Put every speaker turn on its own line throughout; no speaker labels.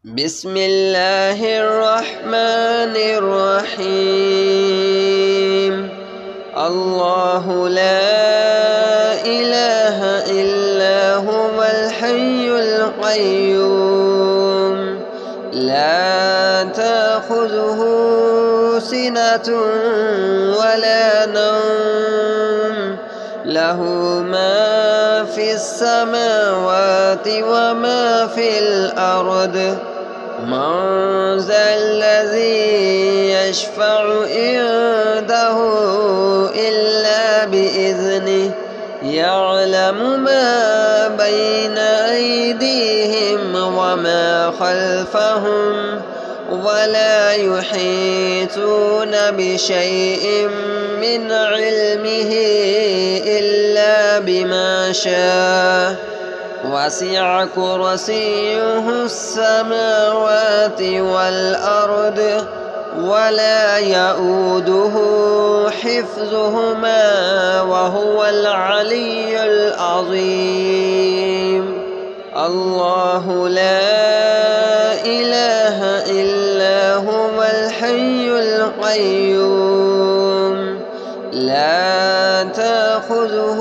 بسم الله الرحمن الرحيم. الله لا إله إلا هو الحي القيوم لا تأخذه سنة ولا نوم له ما في السماوات وما في الأرض من ذا الذي يشفع عنده إلا بإذنه يعلم ما بين أيديهم وما خلفهم ولا يحيطون بشيء من علمه إلا بما شاء وسع كرسيه السماوات والأرض ولا يؤوده حفظهما وهو العلي العظيم. الله لا إله إلا هو الحي القيوم لا تأخذه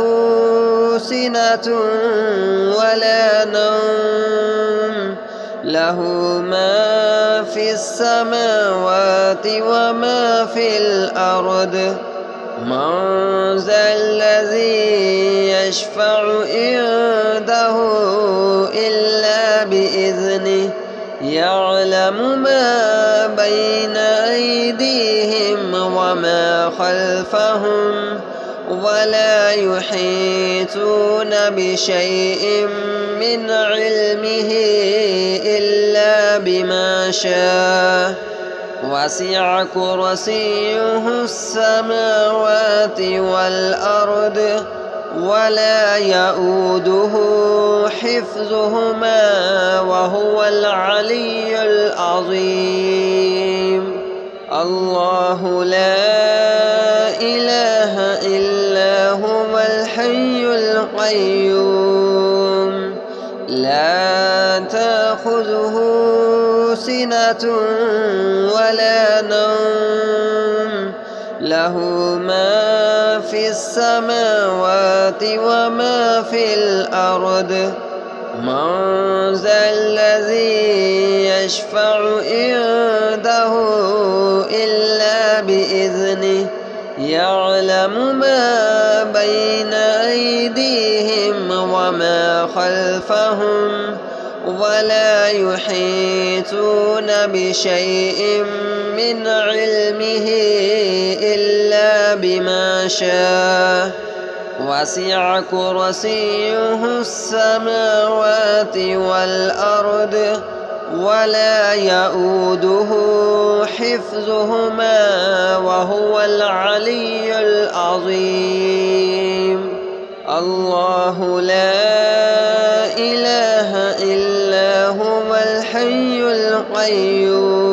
سنة ولا نوم له ما في السماوات وما في الأرض من ذا الذي يشفع عنده إلا بإذنه يعلم ما بين أيديهم وما خلفهم ولا يحيطون بشيء من علمه إلا بما شاء وسع كرسيه السماوات والأرض ولا يؤوده حفظهما وهو العلي العظيم. الله لا إله إلا هو الحي القيوم لا تأخذه سنة ولا نوم له ما في السماوات وما في الأرض من ذا الذي يشفع عنده إلا بإذنه يعلم ما بين أيديهم وما خلفهم ولا يحيطون بشيء من علمه إلا بما شاء وسع كرسيه السماوات والأرض ولا يؤوده حفظهما وهو العلي العظيم. الله لا إله إلا هو الحي القيوم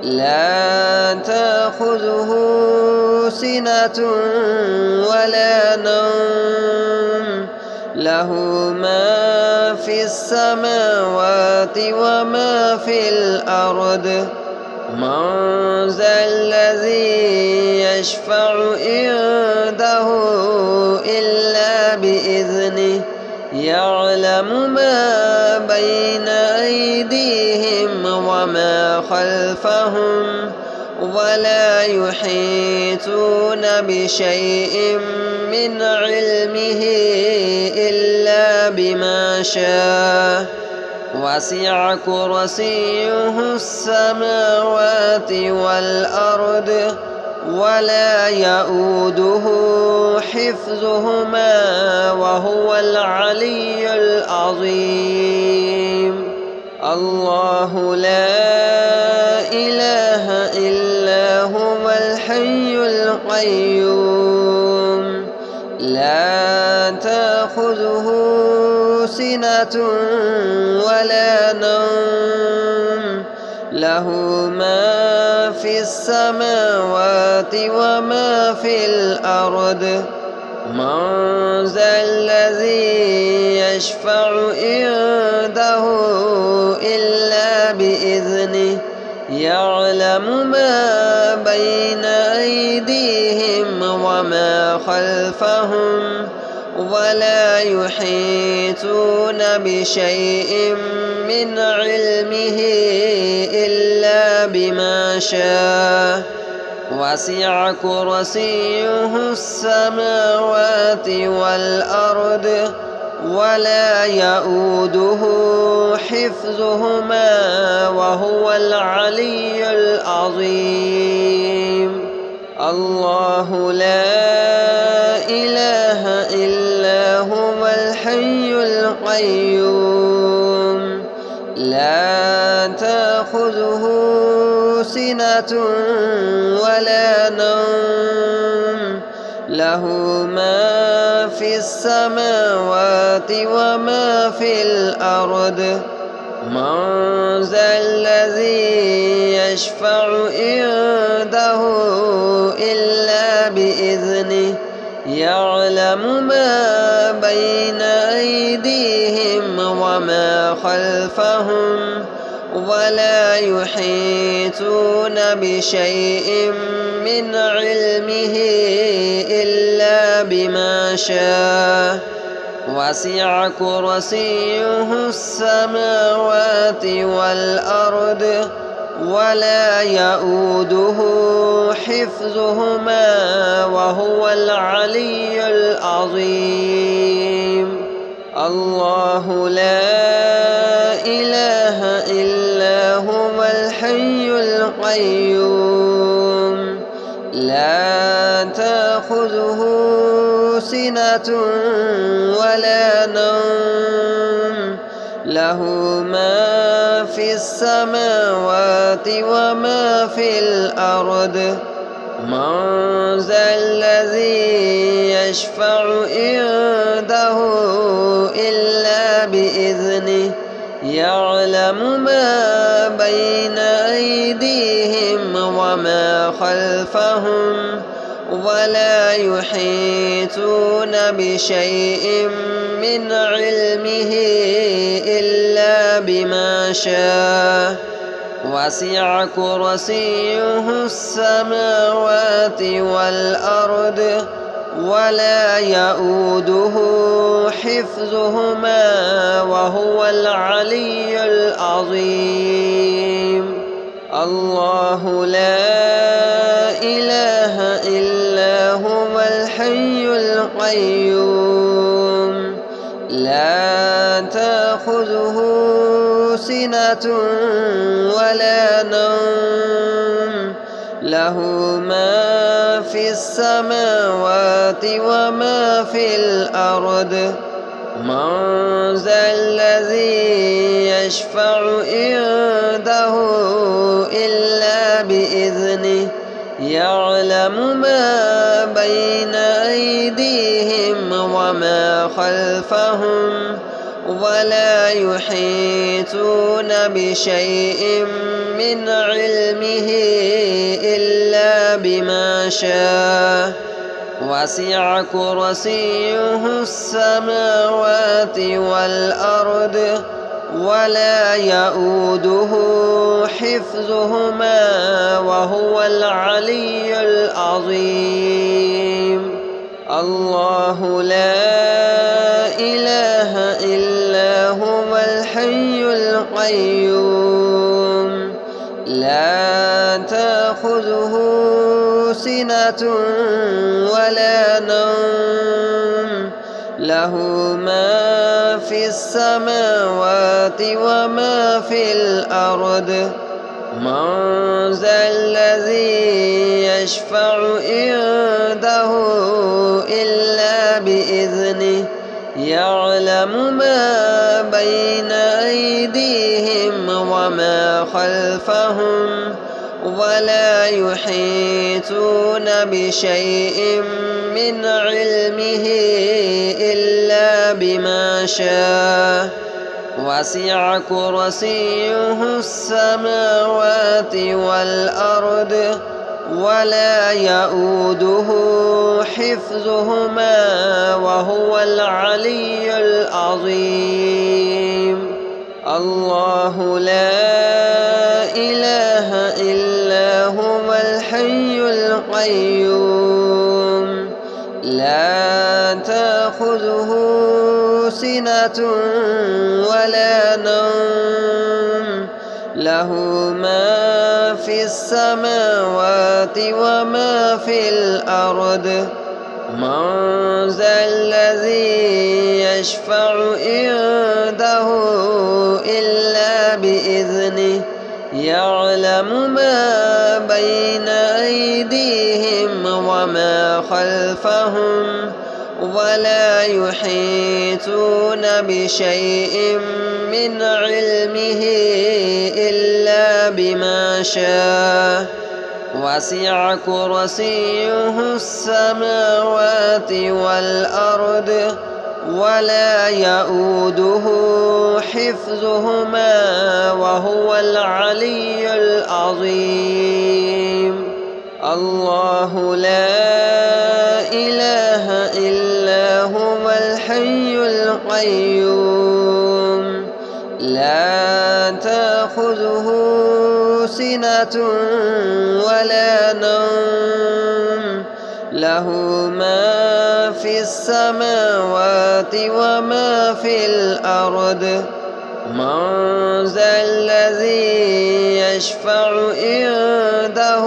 لا تأخذه سنة ولا نوم له ما في السماوات وما في الأرض من ذا الذي يشفع عنده إلا بإذنه يعلم ما بين أيديهم وما خلفهم ولا يحيطون بشيء من علمه إلا بما شاء وسع كرسيه السماوات والأرض ولا يؤوده حفظهما وهو العلي العظيم. الله لا إله إلا هو الحي القيوم لا تأخذه سنة ولا نوم له ما في السماوات وما في الأرض من ذا الذي يشفع عنده إلا بإذنه يعلم ما بين أيديهم وما خلفهم ولا يحيطون بشيء من علمه إلا بما شاء وسع كرسيه السماوات والأرض ولا يؤوده حفظهما وهو العلي العظيم. الله لا إله إلا هو الحي القيوم لا تأخذه سنة ولا نوم له ما في السماوات وما في الأرض من ذا الذي يشفع عنده إلا بإذنه يعلم ما بين أيديهم وما خلفهم ولا يحيطون بشيء من علمه إلا بما شاء وسع كرسيه السماوات والأرض ولا يؤوده حفظهما وهو العلي العظيم. الله لا إله إلا هو الحي القيوم لا تأخذه سنة ولا نوم له ما في السماوات وما في الأرض من ذا الذي يشفع عنده إلا بإذنه يعلم ما بين أيديهم وما خلفهم ولا يحيطون بشيء من علمه إلا بما شاء وسع كرسيه السماوات والأرض ولا يؤوده حفظهما وهو العلي العظيم. الله لا إله إلا هو الحي القيوم لا تأخذه سنة ولا نوم له ما في السماوات وما في الأرض من ذا الذي يشفع عنده إلا بإذنه يعلم ما بين أيديهم وما خلفهم ولا يحيطون بشيء من علمه إلا بما شاء وسع كرسيه السماوات والأرض ولا يؤوده حفظهما وهو العلي العظيم. الله لا إله إلا هو الحي القيوم لا تأخذه سنة ولا نوم له ما في السماوات وما في الأرض من ذا الذي يشفع عنده إلا بإذنه يعلم ما بين أيديهم وما خلفهم ولا يحيطون بشيء من علمه إلا بما شاء وسع كرسيه السماوات والأرض ولا يؤوده حفظهما وهو العلي العظيم. الله لا إله إلا هو الحي القيوم لا تأخذه سنة ولا نوم له ما في السماوات وما في الأرض. من ذا الذي يشفع عنده إلا بإذنه يعلم ما بين أيديهم وما خلفهم ولا يحيطون بشيء من علمه إلا بما شاء. وسع كرسيه السماوات والأرض ولا يؤوده حفظهما وهو العلي العظيم. الله لا إله إلا هو الحي القيوم لا تأخذه سنة ولا نوم له ما في السماوات وما في الأرض. من ذا الذي يشفع عنده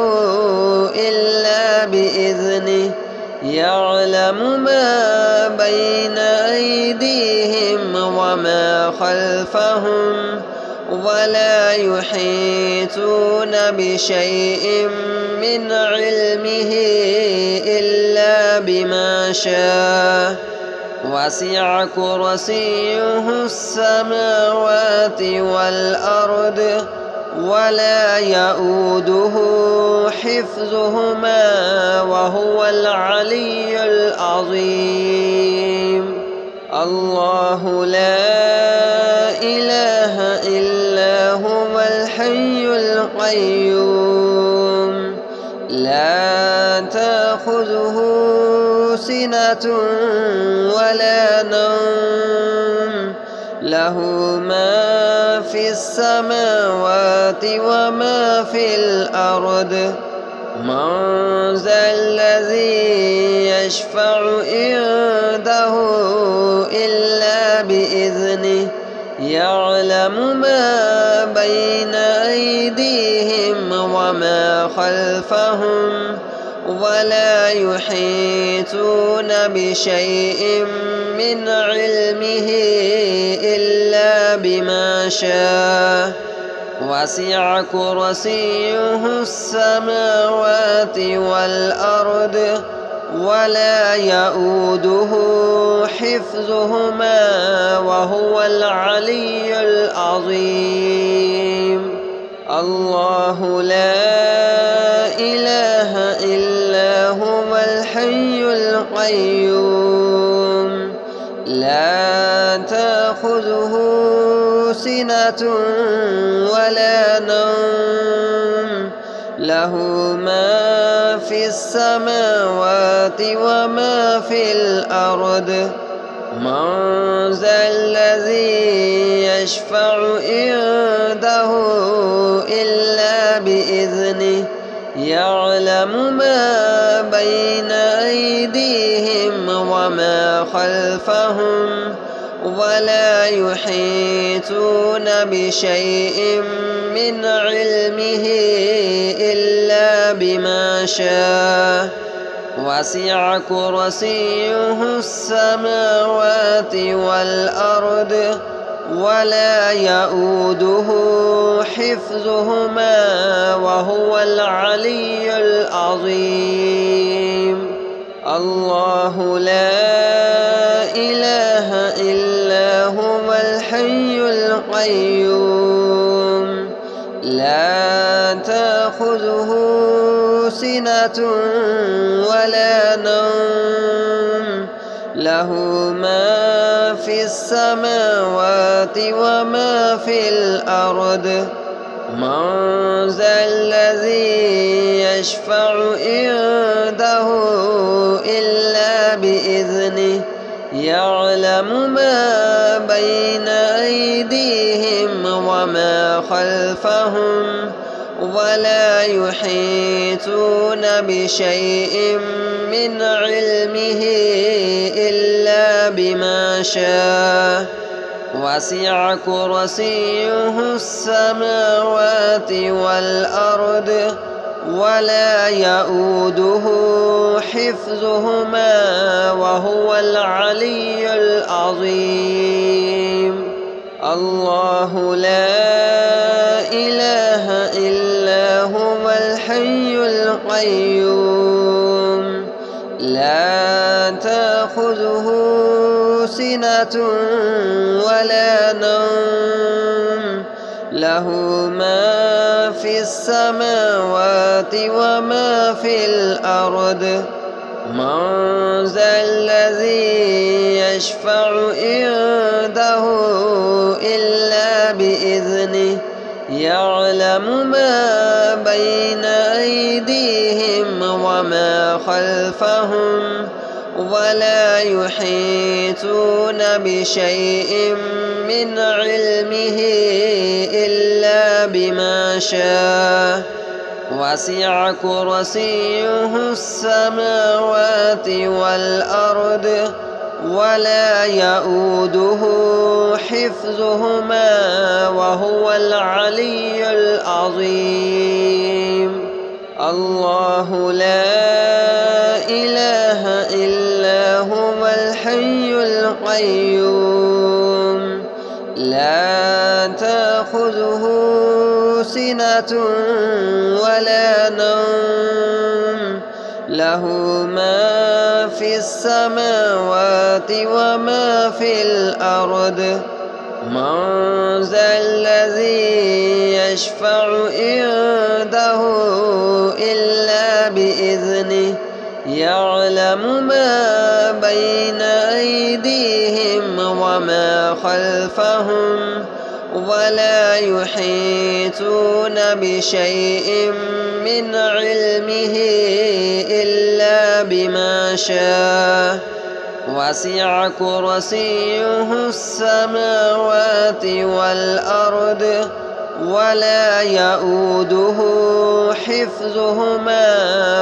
إلا بإذنه يعلم ما بين أيديهم وما خلفهم ولا يحيطون بشيء من علمه إلا بما شاء. وسع كرسيه السماوات والأرض ولا يؤوده حفظهما وهو العلي العظيم. الله لا إله إلا هو الحي القيوم لا تأخذه سنة ولا نوم له ما في السماوات وما في الأرض. من ذا الذي يشفع عنده إلا بإذنه يعلم ما بين أيديهم وما خلفهم ولا يحيطون بشيء من علمه إلا بما شاء. وسع كرسيه السماوات والأرض ولا يؤوده حفظهما وهو العلي العظيم. الله لا إله إلا هو الحي القيوم لا تأخذه سنة ولا نوم له ما في السماوات وما في الأرض. من ذا الذي يشفع عنده إلا بإذنه يعلم ما بين أيديهم وما خلفهم ولا يحيطون بشيء من علمه إلا بما شاء. وسع كرسيه السماوات والأرض ولا يؤوده حفظهما وهو العلي العظيم. الله لا إله إلا هو الحي القيوم لا تأخذه سنة ولا نوم له ما في السماوات وما في الأرض. من ذا الذي يشفع عنده إلا بإذنه يعلم ما بين أيديهم وما خلفهم ولا يحيطون بشيء من علمه إلا بما شاء وسع كرسيه السماوات والأرض ولا يؤوده حفظهما وهو العلي العظيم. الله لا إله إلا هو الحي القيوم لا تأخذه سنة ولا نوم له ما في السماوات وما في الأرض. من ذا الذي يشفع عنده إلا بإذنه يعلم ما بين أيديهم وما خلفهم ولا يحيطون بشيء من علمه إلا بما شاء وسع كرسيه السماوات والأرض ولا يؤوده حفظهما وهو العلي العظيم. الله لا إله إلا هو الحي القيوم لا تأخذه سنة ولا نوم له ما في السماوات وما في الأرض. من ذا الذي يشفع عنده إلا بإذنه يعلم ما بين أيديهم وما خلفهم ولا يحيطون بشيء من علمه إلا بما شاء وسع كرسيه السماوات والأرض ولا يؤوده حفظهما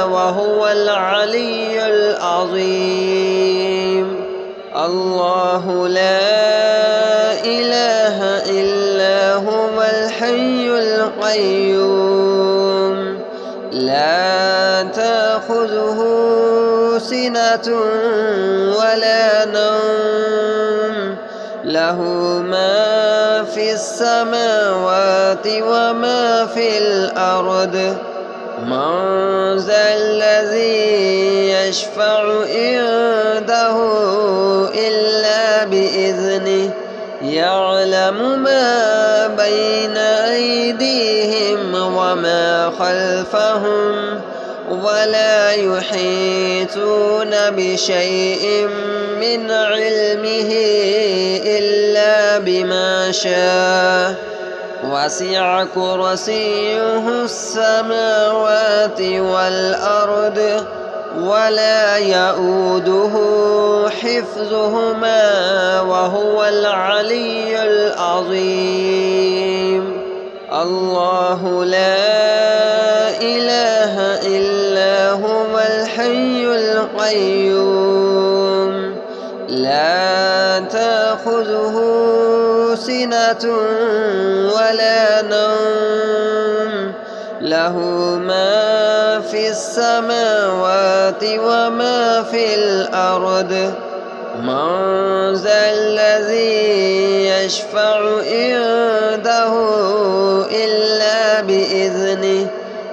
وهو العلي العظيم. الله لا إله إلا هو الحي القيوم لا تأخذه سنة ولا نوم له ما في السماوات وما في الأرض. من ذا الذي يشفع عنده إلا بإذنه يعلم ما بين أيديهم وما خلفهم ولا يحيطون بشيء من علمه إلا بما شاء وسع كرسيه السماوات والأرض ولا يؤوده حفظهما وهو العلي العظيم. الله لا إله إلا هو الحي القيوم لا تأخذه سنة ولا نوم له ما في السماوات وما في الأرض. من ذا الذي يشفع عنده إلا بإذنه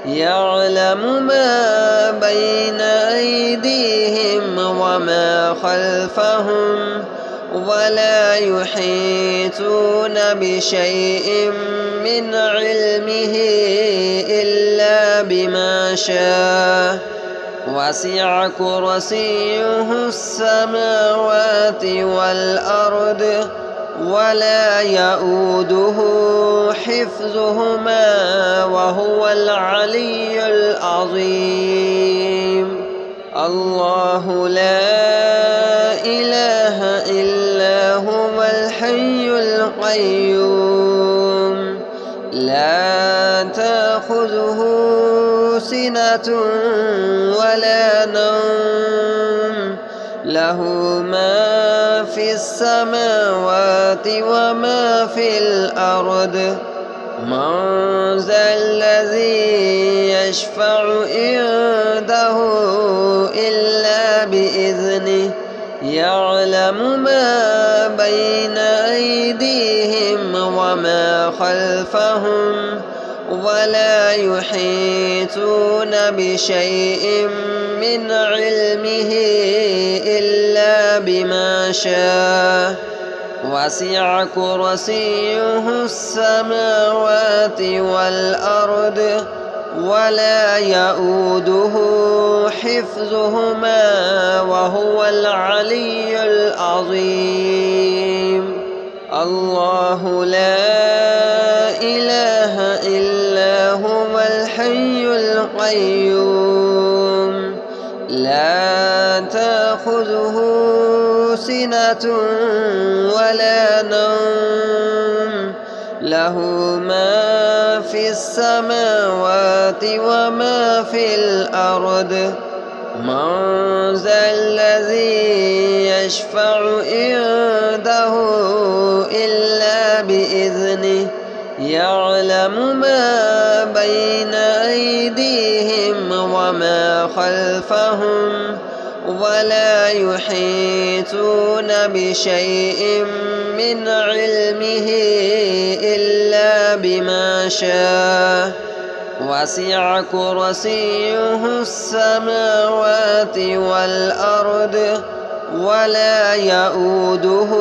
يعلم ما بين أيديهم وما خلفهم ولا يحيطون بشيء من علمه إلا بما شاء وسع كرسيه السماوات والأرض ولا يؤوده حفظهما وهو العلي العظيم. الله لا إله إلا هو الحي القيوم لا تأخذه سنة ولا نوم له ما في السماوات وما في الأرض. من ذا الذي يشفع عنده إلا بإذنه يعلم ما بين أيديهم وما خلفهم ولا يحيطون بشيء من علمه إلا بما شاء. وسع كرسيه السماوات والأرض ولا يؤوده حفظهما وهو العلي العظيم. الله لا إله إلا هو الحي القيوم لا تأخذه سنة ولا نوم له ما في السماوات وما في الأرض. من ذا الذي يشفع عنده إلا بإذنه يعلم ما بين أيديهم وما خلفهم ولا يحيطون بشيء من علمه إلا بما شاء. وسع كرسيه السماوات والأرض ولا يؤوده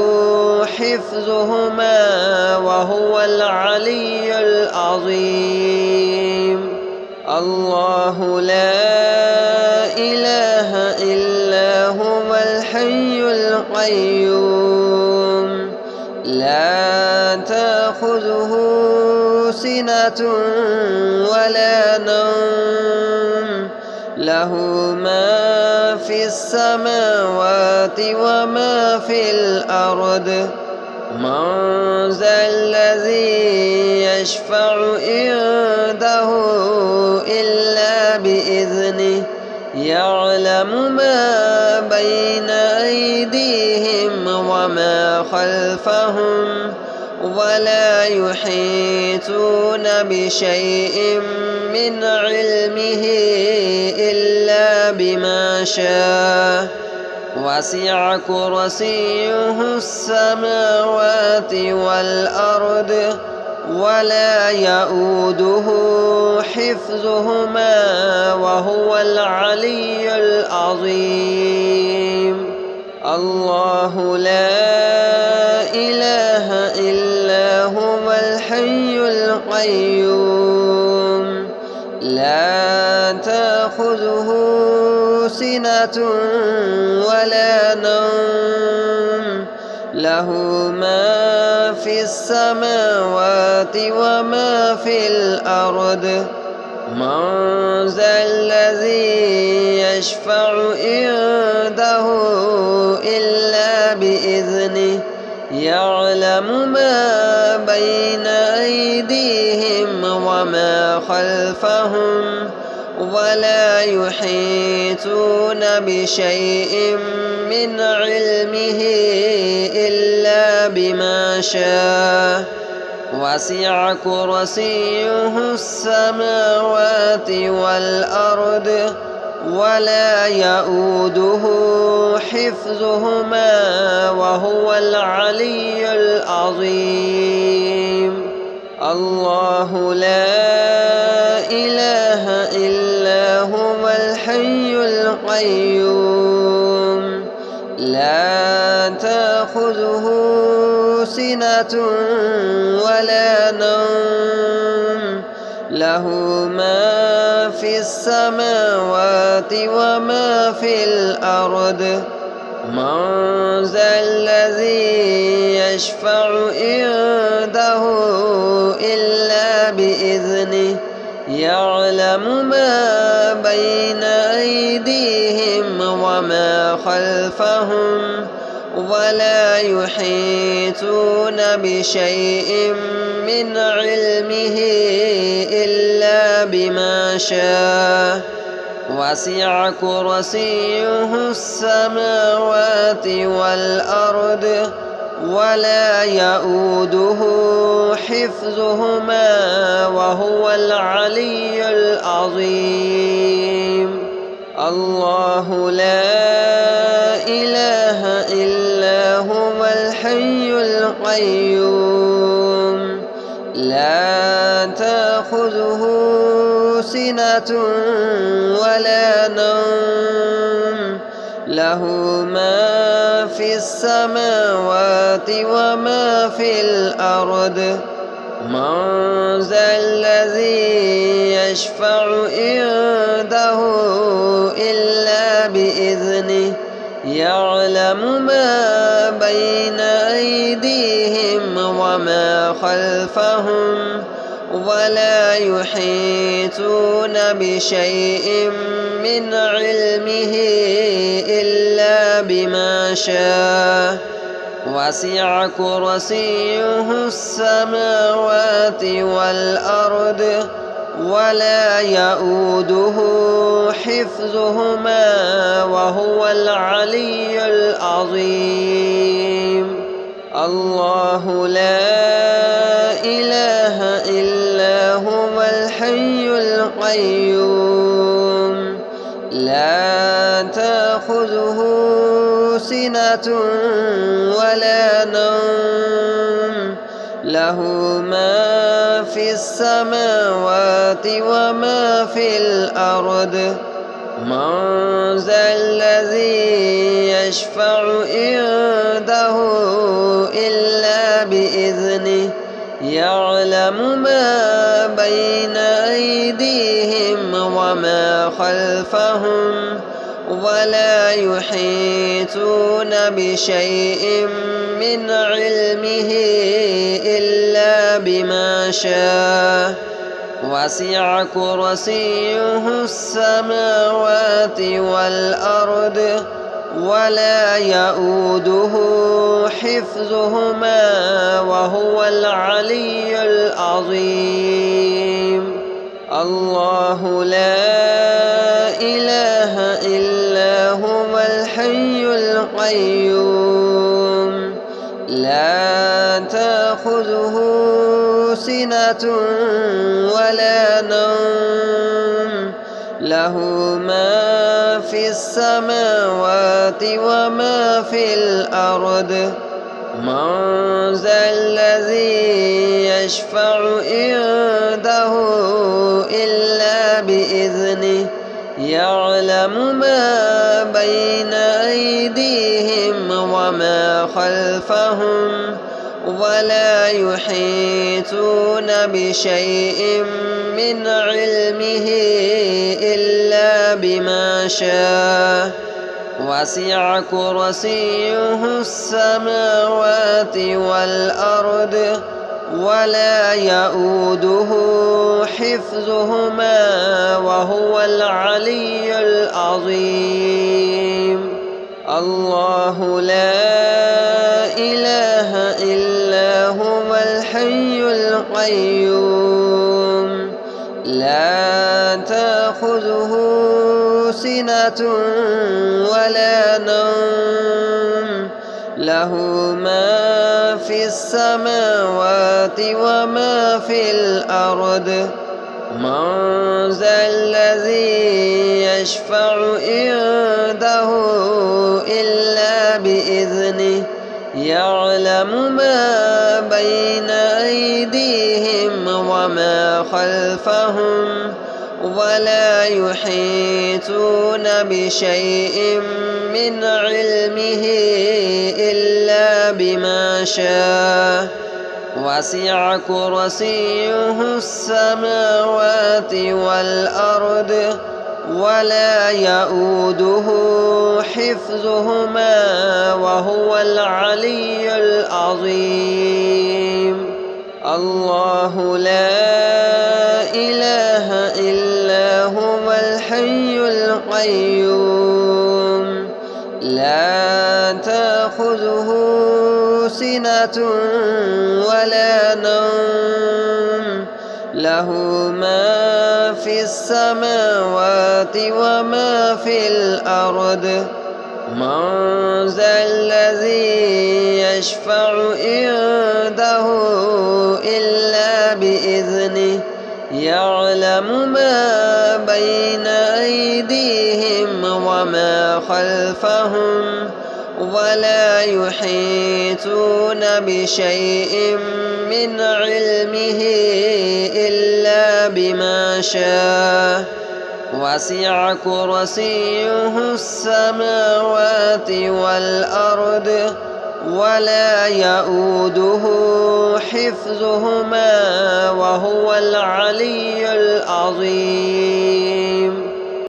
حفظهما وهو العلي العظيم. الله لا إله إلا هو الحي القيوم لا تأخذه سنة ولا نوم له ما في السماوات وما في الأرض. من ذا الذي يشفع عنده إلا بإذنه يعلم ما بين أيديهم وما خلفهم ولا يحيطون بشيء من علمه إلا بما شاء. وسع كرسيه السماوات والأرض ولا يؤوده حفظهما وهو العلي العظيم. الله لا إله إلا هو الحي القيوم لا تأخذه سنة ولا نوم له ما في السماوات وما في الأرض. من ذا الذي يشفع عنده إلا بإذنه يعلم ما بين أيديهم وما خلفهم ولا يحيطون بشيء من علمه إلا بما شاء. وسع كرسيه السماوات والأرض ولا يؤوده حفظهما وهو العلي العظيم. الله لا إله إلا هو الحي القيوم لا تأخذه سنة ولا نوم له ما في السماوات وما في الأرض. من ذا الذي يشفع عنده إلا بإذنه يعلم ما بين أيديهم وما خلفهم ولا يحيطون بشيء من علمه إلا بما شاء وسع كرسيه السماوات والأرض ولا يؤوده حفظهما وهو العلي العظيم. الله لا إله إلا هو الحي القيوم لا تأخذه سنة ولا نوم له ما في السماوات وما في الأرض. من ذا الذي يشفع عنده إلا بإذنه يعلم ما بين أيديهم وما خلفهم ولا يحيطون بشيء من علمه إلا بما شاء وسع كرسيه السماوات والأرض ولا يؤوده حفظهما وهو العلي العظيم. الله لا إله إلا هو الحي القيوم لا تأخذه سنة ولا نوم له ما في السماوات وما في الأرض. من ذا الذي يشفع عنده إلا بإذنه يعلم ما بين أيديهم وما خلفهم ولا يحيطون بشيء من علمه إلا بما شاء وسع كرسيه السماوات والأرض ولا يؤوده حفظهما وهو العلي العظيم. الله لا إله إلا هو الحي القيوم لا تأخذه سنة ولا نوم له ما في السماوات وما في الأرض. من ذا الذي يشفع عنده إلا بإذنه يعلم ما بين أيديهم وما خلفهم ولا يحيطون بشيء من علمه إلا بما شاء وسع كرسيه السماوات والأرض ولا يؤوده حفظهما وهو العلي العظيم. الله لا إله إلا هو الحي القيوم لا تأخذه سنة ولا نوم له ما في السماوات وما في الأرض. من ذا الذي يشفع عنده إلا بإذنه يعلم ما بين أيديهم وما خلفهم ولا يحيطون بشيء من علمه إلا بما شاء وسع كرسيه السماوات والأرض ولا يؤوده حفظهما وهو العلي العظيم. الله لا إله إلا هو الحي القيوم لا تأخذه سنة ولا نوم له ما في السماوات وما في الأرض. من ذا الذي يشفع عنده إلا بإذنه يعلم ما بين أيديهم وما خلفهم ولا يحيطون بشيء من علمه إلا بما شاء. وسع كرسيه السماوات والأرض ولا يؤوده حفظهما وهو العلي العظيم.